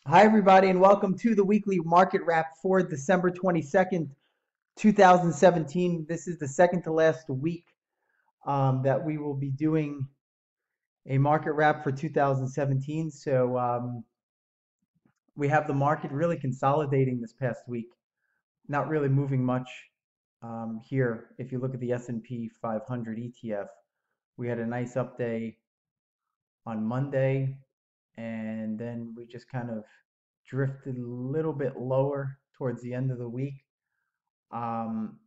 Hi, everybody, and welcome to the weekly market wrap for December 22nd, 2017. This is the second to last week that we will be doing a market wrap for 2017. So we have the market really consolidating this past week, not really moving much here. If you look at the S&P 500 ETF, we had a nice up day on Monday, and then we just kind of drifted a little bit lower towards the end of the week. Um,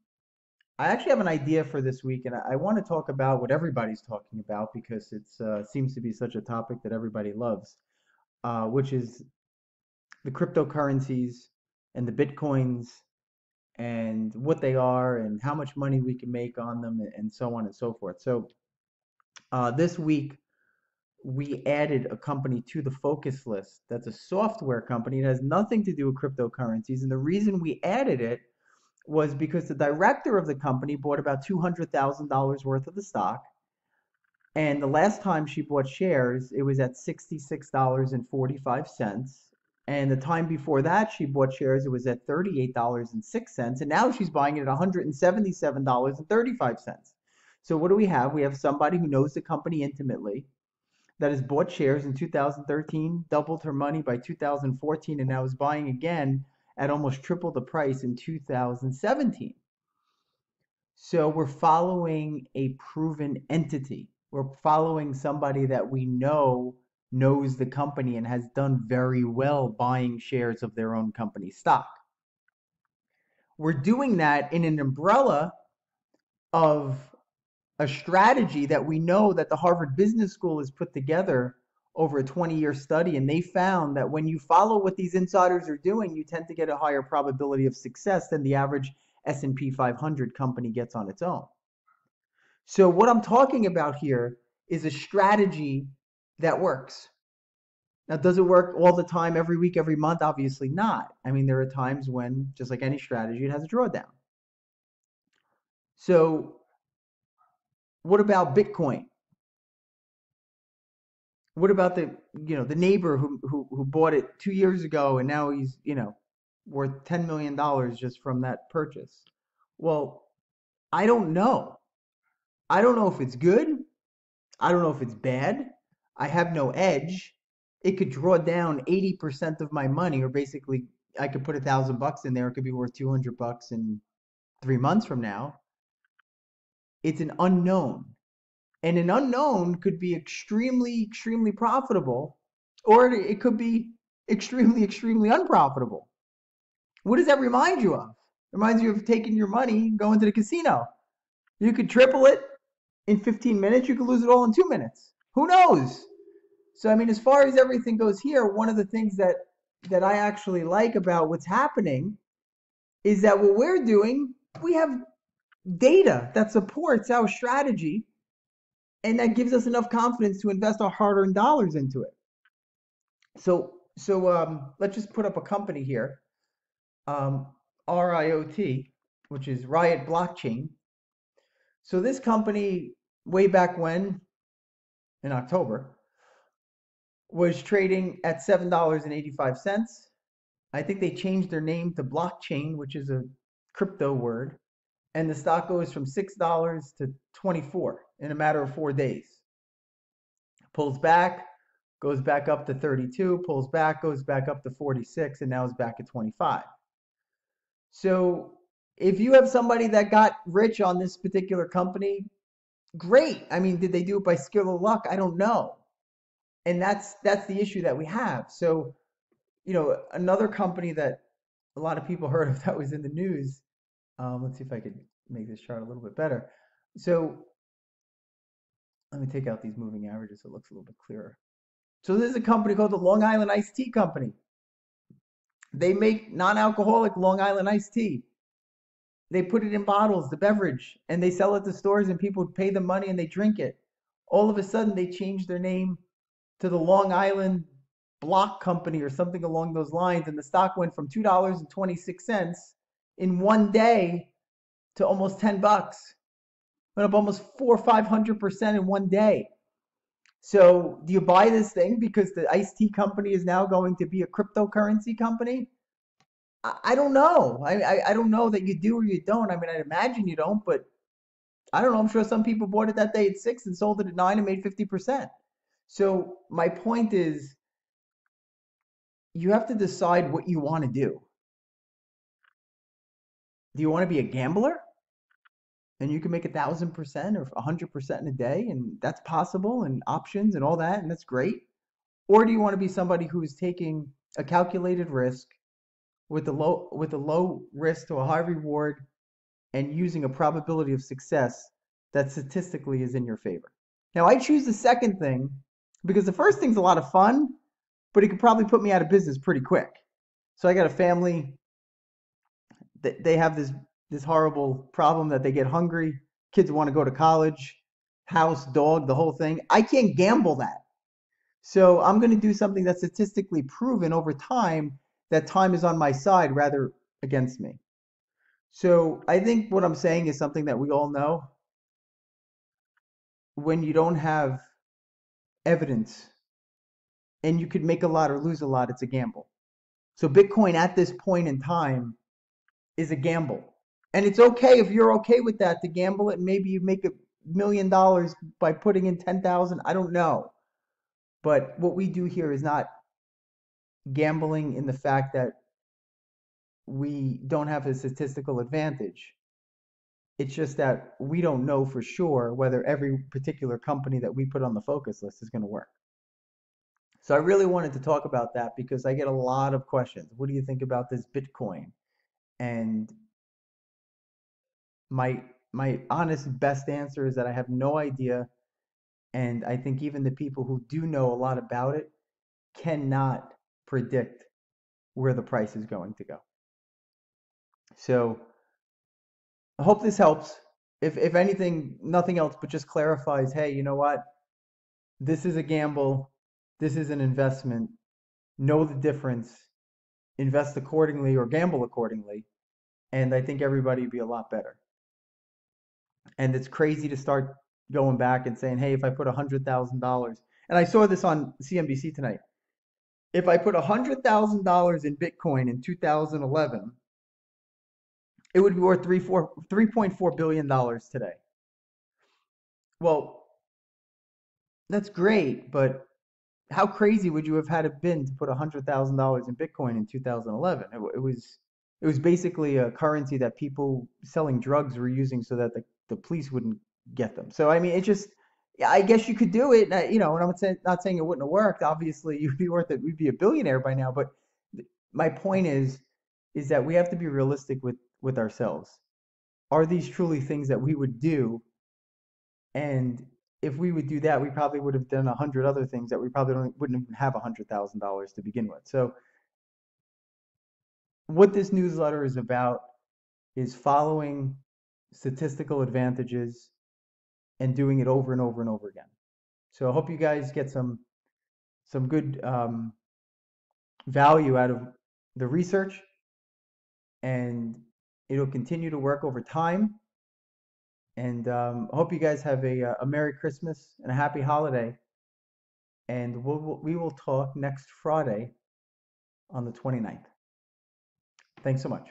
I actually have an idea for this week, and I want to talk about what everybody's talking about because it seems to be such a topic that everybody loves, which is the cryptocurrencies and the bitcoins and what they are and how much money we can make on them and so on and so forth. So this week we added a company to the focus list that's a software company. It has nothing to do with cryptocurrencies, and the reason we added it was because the director of the company bought about $200,000 worth of the stock. And the last time she bought shares, it was at $66.45. And the time before that, she bought shares, it was at $38.06. And now she's buying it at $177.35. So what do we have? We have somebody who knows the company intimately that has bought shares in 2013, doubled her money by 2014, and now is buying again at almost triple the price in 2017. So we're following a proven entity. We're following somebody that we know knows the company and has done very well buying shares of their own company stock. We're doing that in an umbrella of a strategy that we know that the Harvard Business School has put together over a 20-year study, and they found that when you follow what these insiders are doing, you tend to get a higher probability of success than the average S&P 500 company gets on its own. So what I'm talking about here is a strategy that works. Now, does it work all the time, every week, every month? Obviously not. I mean, there are times when, just like any strategy, it has a drawdown. So what about Bitcoin? What about the neighbor who bought it 2 years ago and now he's worth $10 million just from that purchase? Well, I don't know. I don't know if it's good. I don't know if it's bad. I have no edge. It could draw down 80% of my money, or basically I could put $1,000 in there. It could be worth $200 in 3 months from now. It's an unknown. And an unknown could be extremely, extremely profitable, or it could be extremely, extremely unprofitable. What does that remind you of? It reminds you of taking your money and going to the casino. You could triple it in 15 minutes. You could lose it all in 2 minutes. Who knows? So, I mean, as far as everything goes here, one of the things that I actually like about what's happening is that what we're doing, we have data that supports our strategy and that gives us enough confidence to invest our hard-earned dollars into it. So let's just put up a company here, um, RIOT, which is Riot Blockchain. So this company, way back when, in October, was trading at $7.85. I think they changed their name to Blockchain, which is a crypto word, and the stock goes from $6 to 24 in a matter of 4 days. Pulls back, goes back up to 32, pulls back, goes back up to 46, and now is back at 25. So if you have somebody that got rich on this particular company, great. I mean, did they do it by skill or luck? I don't know. And that's the issue that we have. So, another company that a lot of people heard of that was in the news. Let's see if I could make this chart a little bit better. So let me take out these moving averages so it looks a little bit clearer. So this is a company called the Long Island Iced Tea Company. They make non-alcoholic Long Island iced tea. They put it in bottles, the beverage, and they sell it to stores and people pay them money and they drink it. All of a sudden they changed their name to the Long Island Block Company or something along those lines, and the stock went from $2.26 in one day to almost $10. Went up almost 400 or 500% in one day. So do you buy this thing because the iced tea company is now going to be a cryptocurrency company? I don't know. I don't know that you do or you don't. I mean, I'd imagine you don't, but I don't know. I'm sure some people bought it that day at 6 and sold it at 9 and made 50%. So my point is, you have to decide what you want to do. Do you want to be a gambler? And you can make 1,000% or 100% in a day, and that's possible, and options and all that, and that's great. Or do you want to be somebody who's taking a calculated risk with a low risk to a high reward and using a probability of success that statistically is in your favor? Now, I choose the second thing because the first thing's a lot of fun, but it could probably put me out of business pretty quick. So I got a family that they have this horrible problem that they get hungry, kids want to go to college, house, dog, the whole thing. I can't gamble that. So I'm going to do something that's statistically proven over time that time is on my side rather against me. So I think what I'm saying is something that we all know. When you don't have evidence and you could make a lot or lose a lot, it's a gamble. So Bitcoin at this point in time is a gamble. And it's okay if you're okay with that to gamble it and maybe you make $1 million by putting in 10,000. I don't know. But what we do here is not gambling in the fact that we don't have a statistical advantage. It's just that we don't know for sure whether every particular company that we put on the focus list is going to work. So I really wanted to talk about that because I get a lot of questions. What do you think about this Bitcoin? And my my honest best answer is that I have no idea, and I think even the people who do know a lot about it cannot predict where the price is going to go. So I hope this helps. If anything, nothing else, but just clarifies, hey, you know what? This is a gamble. This is an investment. Know the difference. Invest accordingly or gamble accordingly. And I think everybody would be a lot better. And it's crazy to start going back and saying, hey, if I put $100,000, and I saw this on CNBC tonight, if I put $100,000 in Bitcoin in 2011, it would be worth $3.4 billion today. Well, that's great, but how crazy would you have had it been to put $100,000 in Bitcoin in 2011? It was basically a currency that people selling drugs were using so that the police wouldn't get them. So I mean, it just yeah, I guess you could do it, you know, and not saying it wouldn't have worked. Obviously, you'd be worth it. We'd be a billionaire by now. But my point is that we have to be realistic with ourselves. Are these truly things that we would do? And if we would do that, we probably would have done 100 other things that we probably wouldn't even have $100,000 to begin with. So what this newsletter is about is following statistical advantages and doing it over and over and over again. So I hope you guys get some good value out of the research, and it'll continue to work over time. And I hope you guys have a Merry Christmas and a Happy Holiday. And we will talk next Friday on the 29th. Thanks so much.